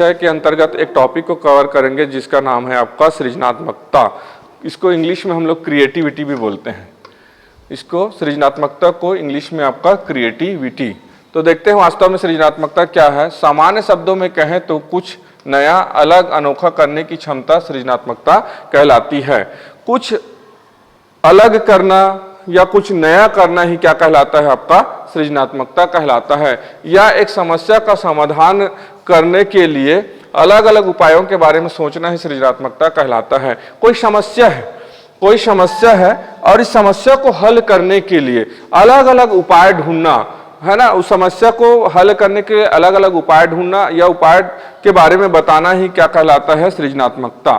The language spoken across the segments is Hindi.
के अंतर्गत एक टॉपिक को कवर करेंगे जिसका नाम है आपका सृजनात्मकता। इसको इंग्लिश में हम लोग क्रिएटिविटी भी बोलते हैं। इसको सृजनात्मकता को इंग्लिश में आपका क्रिएटिविटी। तो देखते हैं वास्तव में सृजनात्मकता क्या है। सामान्य शब्दों में कहें तो कुछ नया, अलग, अनोखा करने की क्षमता सृजनात्मकता कहलाती है। कुछ अलग करना या कुछ नया करना ही क्या कहलाता है, आपका सृजनात्मकता कहलाता है। या एक समस्या का समाधान करने के लिए अलग अलग उपायों के बारे में सोचना ही सृजनात्मकता कहलाता है। कोई समस्या है और इस समस्या को हल करने के लिए अलग अलग उपाय ढूंढना है ना। उस समस्या को हल करने के लिए अलग अलग उपाय ढूंढना या उपाय के बारे में बताना ही क्या कहलाता है, सृजनात्मकता।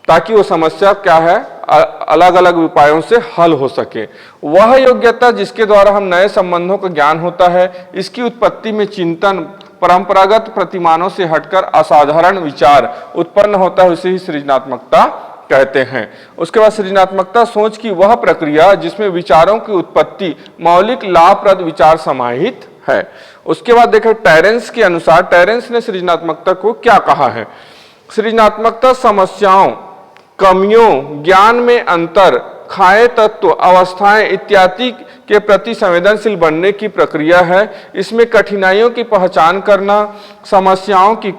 ताकि वो समस्या क्या है, अलग अलग उपायों से हल हो सके। वह योग्यता जिसके द्वारा हम नए संबंधों का ज्ञान होता है, इसकी उत्पत्ति में चिंतन, परंपरागत प्रतिमानों से हटकर असाधारण विचार उत्पन्न होता है, उसे ही सृजनात्मकता कहते हैं। उसके बाद सृजनात्मकता सोच की वह प्रक्रिया जिसमें विचारों की उत्पत्ति मौलिक लाभप्रद विचार समाहित है। उसके बाद देखें टेरेंस के अनुसार, टेरेंस ने सृजनात्मकता को क्या कहा है। सृजनात्मकता समस्याओं, कमियों, ज्ञान में अंतर, खाए तत्व, अवस्थाएं इत्यादि के प्रति संवेदनशील बनने की प्रक्रिया है। इसमें कठिनाइयों की पहचान करना, समस्याओं की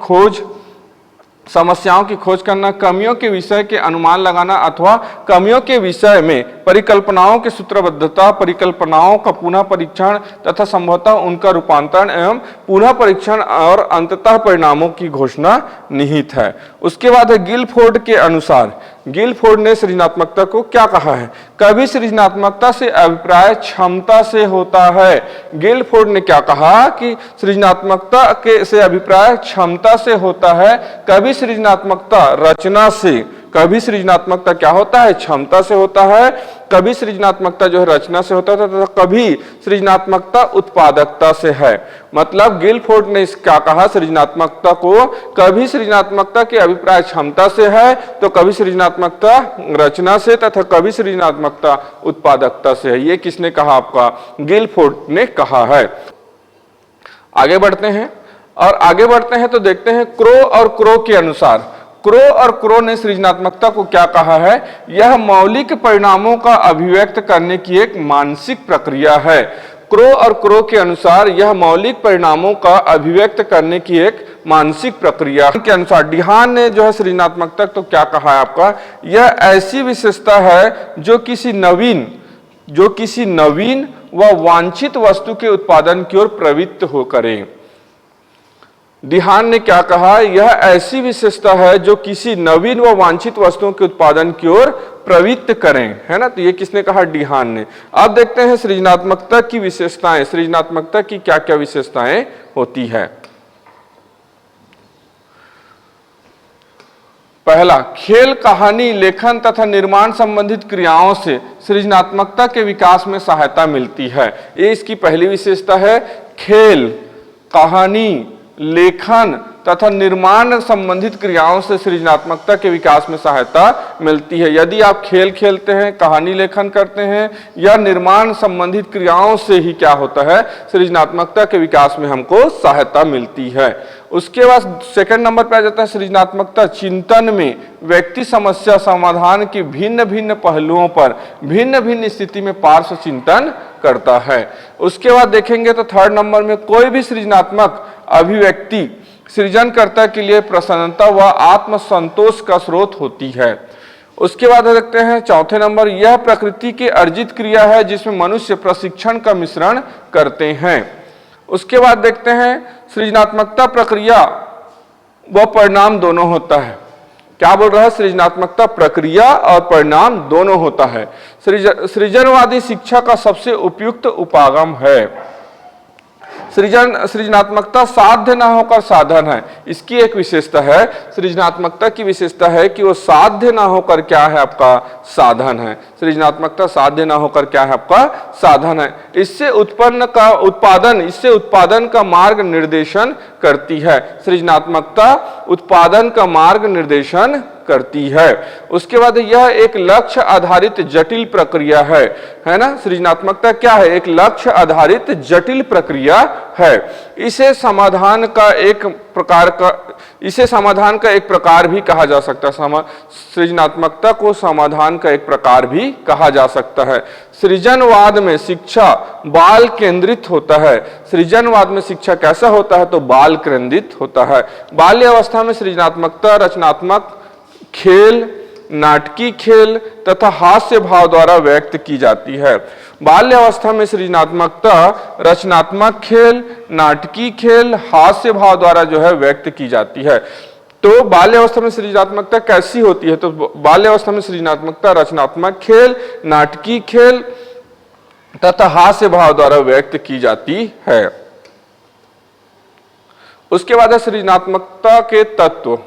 खोज करना, कमियों के विषय के अनुमान लगाना अथवा कमियों के विषय में परिकल्पनाओं की सूत्रबद्धता, परिकल्पनाओं का पुनः परीक्षण तथा संभवतः उनका रूपांतरण एवं पुनः परीक्षण और अंततः परिणामों की घोषणा निहित है। उसके बाद है गिलफोर्ड के अनुसार, गिलफोर्ड ने सृजनात्मकता को क्या कहा है। कभी सृजनात्मकता से अभिप्राय क्षमता से होता है। गिलफोर्ड ने क्या कहा कि सृजनात्मकता के से अभिप्राय क्षमता से होता है। कभी सृजनात्मकता रचना से, कभी सृजनात्मकता क्या होता है, क्षमता से होता है। कभी सृजनात्मकता जो है रचना से होता है तथा कभी सृजनात्मकता उत्पादकता से है। मतलब गिलफोर्ड ने क्या कहा, सृजनात्मकता को कभी सृजनात्मकता के अभिप्राय क्षमता से है, तो कभी सृजनात्मकता रचना से तथा कभी सृजनात्मकता उत्पादकता से है। ये किसने कहा, आपका गिलफोर्ड ने कहा है। आगे बढ़ते हैं तो देखते हैं क्रो और क्रो के अनुसार, क्रो और क्रो ने सृजनात्मकता को क्या कहा है। यह मौलिक परिणामों का अभिव्यक्त करने की एक मानसिक प्रक्रिया है। क्रो और क्रो के अनुसार यह मौलिक परिणामों का अभिव्यक्त करने की एक मानसिक प्रक्रिया के अनुसार डिहान ने जो है सृजनात्मकता तो क्या कहा है आपका, यह ऐसी विशेषता है जो किसी नवीन व वांछित वस्तु के उत्पादन की ओर प्रवृत्त हो करे। डिहान ने क्या कहा, यह ऐसी विशेषता है जो किसी नवीन व वांछित वस्तुओं के उत्पादन की ओर प्रवृत्त करें, है ना। तो ये किसने कहा, डिहान ने। अब देखते हैं सृजनात्मकता की विशेषताएं, सृजनात्मकता की क्या क्या विशेषताएं होती है। पहला, खेल, कहानी, लेखन तथा निर्माण संबंधित क्रियाओं से सृजनात्मकता के विकास में सहायता मिलती है। ये इसकी पहली विशेषता है। खेल, कहानी, लेखन तथा निर्माण संबंधित क्रियाओं से सृजनात्मकता के विकास में सहायता मिलती है। यदि आप खेल खेलते हैं, कहानी लेखन करते हैं या निर्माण संबंधित क्रियाओं से ही क्या होता है, सृजनात्मकता के विकास में हमको सहायता मिलती है। उसके बाद सेकंड नंबर पे आ जाता है सृजनात्मकता चिंतन में व्यक्ति समस्या समाधान की भिन्न भिन्न पहलुओं पर भिन्न भिन्न स्थिति में पार्श्व चिंतन करता है। उसके बाद देखेंगे तो थर्ड नंबर में कोई भी सृजनात्मक अभिव्यक्ति सृजनकर्ता के लिए प्रसन्नता व आत्मसंतोष का स्रोत होती है। उसके बाद देखते हैं चौथे नंबर, यह प्रकृति की अर्जित क्रिया है जिसमें मनुष्य प्रशिक्षण का मिश्रण करते हैं। उसके बाद देखते हैं सृजनात्मकता प्रक्रिया व परिणाम दोनों होता है। क्या बोल रहा है, सृजनात्मकता प्रक्रिया और परिणाम दोनों होता है। सृजनवादी शिक्षा का सबसे उपयुक्त उपागम है। सृजनात्मकता साध्य ना होकर साधन है। इसकी एक विशेषता है, सृजनात्मकता की विशेषता है कि वो साध्य ना होकर क्या है, आपका साधन है। सृजनात्मकता साध्य ना होकर क्या है, आपका साधन है। इससे उत्पादन का मार्ग निर्देशन करती है। सृजनात्मकता उत्पादन का मार्ग निर्देशन करती है। उसके बाद यह एक लक्ष्य आधारित जटिल प्रक्रिया है ना। सृजनात्मकता क्या है? एक लक्ष्य आधारित जटिल प्रक्रिया है। इसे समाधान का एक प्रकार भी कहा जा सकता है। सृजनात्मकता को समाधान का एक प्रकार भी कहा जा सकता है। सृजनवाद में शिक्षा बाल केंद्रित होता है। सृजनवाद में शिक्षा कैसा होता है? तो बाल केंद्रित होता है। बाल्य अवस्था में सृजनात्मकता रचनात्मक खेल, नाटकीय खेल तथा हास्य भाव द्वारा व्यक्त की जाती है। बाल्य अवस्था में सृजनात्मकता रचनात्मक खेल, नाटकीय खेल, हास्य भाव द्वारा जो है व्यक्त की जाती है। तो बाल्य अवस्था में सृजनात्मकता कैसी होती है? तो बाल्य अवस्था में सृजनात्मकता रचनात्मक खेल, नाटकीय खेल तथा हास्य भाव द्वारा व्यक्त की जाती है। उसके बाद है सृजनात्मकता के तत्व।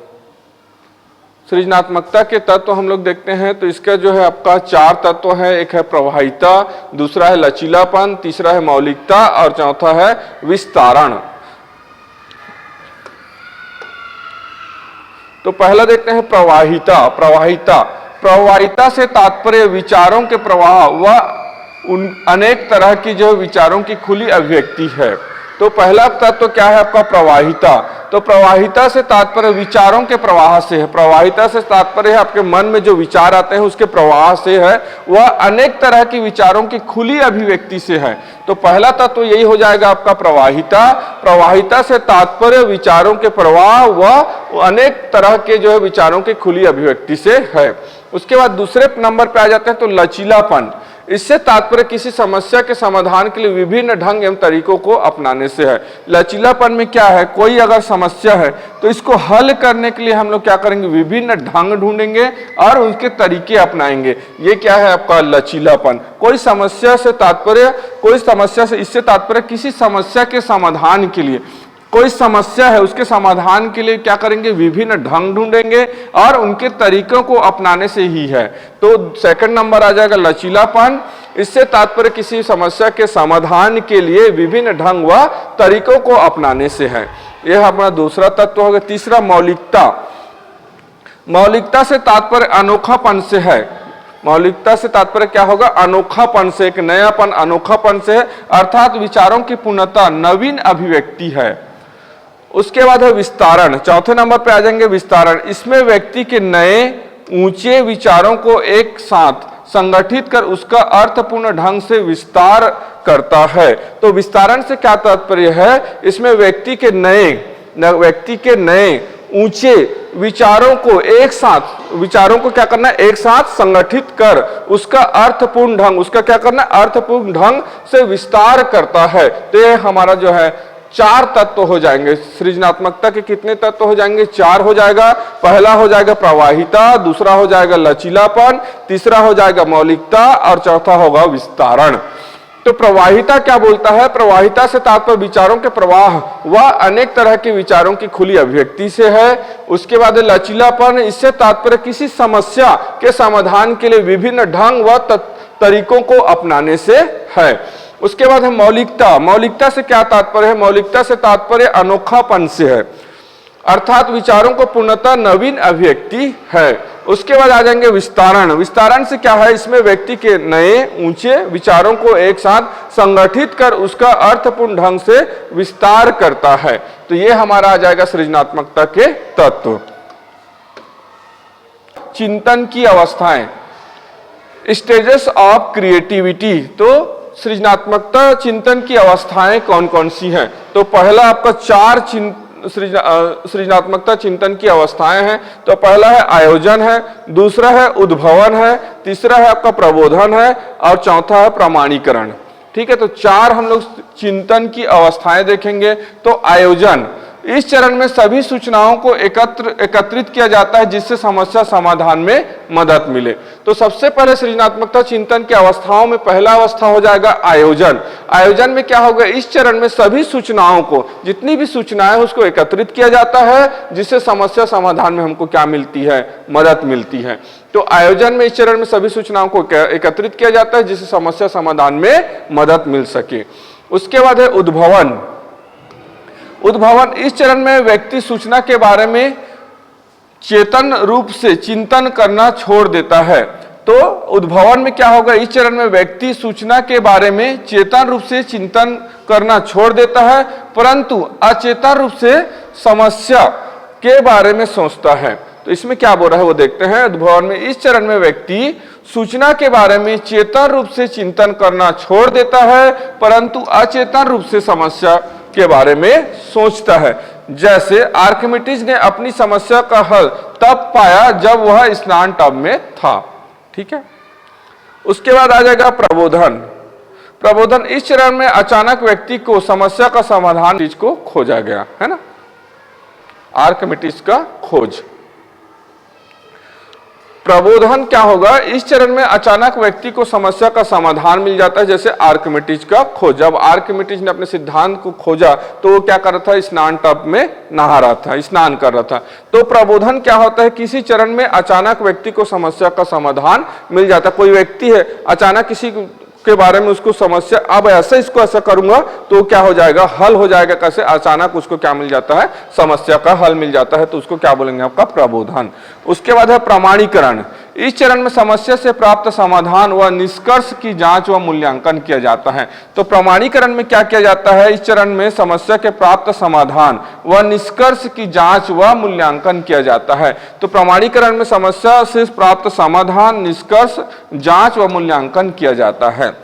सृजनात्मकता के तत्व हम लोग देखते हैं तो इसका जो है आपका 4 तत्व है। एक है प्रवाहिता, दूसरा है लचीलापन, तीसरा है मौलिकता और चौथा है विस्तारण। तो पहला देखते हैं प्रवाहिता। प्रवाहिता से तात्पर्य विचारों के प्रवाह व अनेक तरह की जो विचारों की खुली अभिव्यक्ति है। तो पहला तत्व क्या है आपका? प्रवाहिता। तो प्रवाहिता से तात्पर्य विचारों के प्रवाह से है। प्रवाहिता से तात्पर्य है आपके मन में जो विचार आते हैं उसके प्रवाह से है, वह अनेक तरह की विचारों की खुली अभिव्यक्ति से है। तो पहला तत्व यही हो जाएगा आपका प्रवाहिता। प्रवाहिता से तात्पर्य विचारों के प्रवाह व अनेक तरह के जो है विचारों की खुली अभिव्यक्ति से है। उसके बाद दूसरे नंबर पे आ जाते हैं तो लचीलापन। इससे तात्पर्य किसी समस्या के समाधान के लिए विभिन्न ढंग एवं तरीकों को अपनाने से है। लचीलापन में क्या है? कोई अगर समस्या है तो इसको हल करने के लिए हम लोग क्या करेंगे? विभिन्न ढंग ढूंढेंगे और उनके तरीके अपनाएंगे। ये क्या है आपका? लचीलापन। कोई समस्या से इससे तात्पर्य किसी समस्या के समाधान के लिए, कोई समस्या है उसके समाधान के लिए क्या करेंगे? विभिन्न ढंग ढूंढेंगे और उनके तरीकों को अपनाने से ही है। तो सेकंड नंबर आ जाएगा लचीलापन। इससे तात्पर्य किसी समस्या के समाधान के लिए विभिन्न ढंग व तरीकों को अपनाने से है। यह अपना दूसरा तत्व होगा। तीसरा मौलिकता। मौलिकता से तात्पर्य अनोखापन से है। मौलिकता से तात्पर्य क्या होगा? अनोखापन से, एक नयापन, अनोखापन से, अर्थात विचारों की पूर्णता, नवीन अभिव्यक्ति है। उसके बाद है विस्तारण। चौथे नंबर पे आ जाएंगे विस्तारण। इसमें व्यक्ति के नए ऊंचे विचारों को एक साथ संगठित कर उसका अर्थपूर्ण ढंग से विस्तार करता है। तो विस्तारण से क्या तात्पर्य है? इसमें व्यक्ति के नए ऊंचे विचारों को एक साथ, विचारों को क्या करना है? एक साथ संगठित कर उसका अर्थपूर्ण ढंग, उसका क्या करना है? अर्थपूर्ण ढंग से विस्तार करता है। तो ये हमारा जो है 4 तत्व हो जाएंगे। सृजनात्मकता के कितने तत्व हो जाएंगे? 4 हो जाएगा। पहला हो जाएगा प्रवाहिता, दूसरा हो जाएगा लचीलापन, तीसरा हो जाएगा मौलिकता और चौथा होगा विस्तारण। तो प्रवाहिता क्या बोलता है? प्रवाहिता से तात्पर्य विचारों के प्रवाह व अनेक तरह के विचारों की खुली अभिव्यक्ति से है। उसके बाद लचीलापन। इससे तात्पर्य किसी समस्या के समाधान के लिए विभिन्न ढंग व तरीकों को अपनाने से है। उसके बाद है मौलिकता। मौलिकता से क्या तात्पर्य है? मौलिकता से तात्पर्य अनोखापन से है, अर्थात विचारों को पूर्णतः नवीन अभिव्यक्ति है। उसके बाद आ जाएंगे विस्तारण। विस्तारण से क्या है? इसमें व्यक्ति के नए ऊंचे विचारों को एक साथ संगठित कर उसका अर्थपूर्ण ढंग से विस्तार करता है। तो ये हमारा आ जाएगा सृजनात्मकता के तत्व। चिंतन की अवस्थाएं, स्टेजेस ऑफ क्रिएटिविटी। तो सृजनात्मकता चिंतन की अवस्थाएं कौन कौन सी हैं? तो पहला आपका 4 सृजनात्मकता चिंतन की अवस्थाएं हैं। तो पहला है आयोजन है, दूसरा है उद्भवन है, तीसरा है आपका प्रबोधन है और चौथा है प्रमाणीकरण। ठीक है, तो 4 हम लोग चिंतन की अवस्थाएं देखेंगे। तो आयोजन, इस चरण में सभी सूचनाओं को एकत्रित किया जाता है जिससे समस्या समाधान में मदद मिले। तो सबसे पहले सृजनात्मकता चिंतन की अवस्थाओं में पहला अवस्था हो जाएगा आयोजन। आयोजन में क्या होगा? इस चरण में सभी सूचनाओं को, जितनी भी सूचनाएं उसको एकत्रित किया जाता है जिससे समस्या समाधान में हमको क्या मिलती है? मदद मिलती है। तो आयोजन में इस चरण में सभी सूचनाओं को एकत्रित किया जाता है जिससे समस्या समाधान में मदद मिल सके। उसके बाद है उद्भवन। उद्भवन, इस चरण में व्यक्ति सूचना के बारे में चेतन रूप से चिंतन करना छोड़ देता है। तो उद्भवन में क्या होगा, इस चरण में व्यक्ति सूचना के बारे में चेतन रूप से चिंतन करना छोड़ देता है, परंतु अचेतन रूप से समस्या के बारे में सोचता है। तो इसमें क्या बोल रहा है वो देखते हैं। उद्भवन में इस चरण में व्यक्ति सूचना के बारे में चेतन रूप से चिंतन करना छोड़ देता है, परंतु अचेतन रूप से समस्या के बारे में सोचता है। जैसे आर्किमिडीज ने अपनी समस्या का हल तब पाया जब वह स्नान टब में था। ठीक है, उसके बाद आ जाएगा प्रबोधन। प्रबोधन, इस चरण में अचानक व्यक्ति को समस्या का समाधान चीज को खोजा गया है ना, आर्किमिडीज का खोज। प्रबोधन क्या होगा, इस चरण में अचानक व्यक्ति को समस्या का समाधान मिल जाता है, जैसे आर्किमिडीज का खोज। जब आर्किमिडीज ने अपने सिद्धांत को खोजा तो वो क्या कर रहा था, स्नान टब में नहा रहा था, स्नान कर रहा था। तो प्रबोधन क्या होता है, किसी चरण में अचानक व्यक्ति को समस्या का समाधान मिल जाता है। कोई व्यक्ति है, अचानक किसी के बारे में उसको समस्या, अब ऐसा इसको ऐसा करूंगा तो क्या हो जाएगा, हल हो जाएगा। कैसे, अचानक उसको क्या मिल जाता है, समस्या का हल मिल जाता है, तो उसको क्या बोलेंगे, आपका प्रबोधन। उसके बाद है प्रमाणीकरण। इस चरण में समस्या से प्राप्त समाधान व निष्कर्ष की जांच व मूल्यांकन किया जाता है। तो प्रमाणीकरण में क्या किया जाता है, इस चरण में समस्या के प्राप्त समाधान व निष्कर्ष की जांच व मूल्यांकन किया जाता है। तो प्रमाणीकरण में समस्या से प्राप्त समाधान, निष्कर्ष, जांच व मूल्यांकन किया जाता है।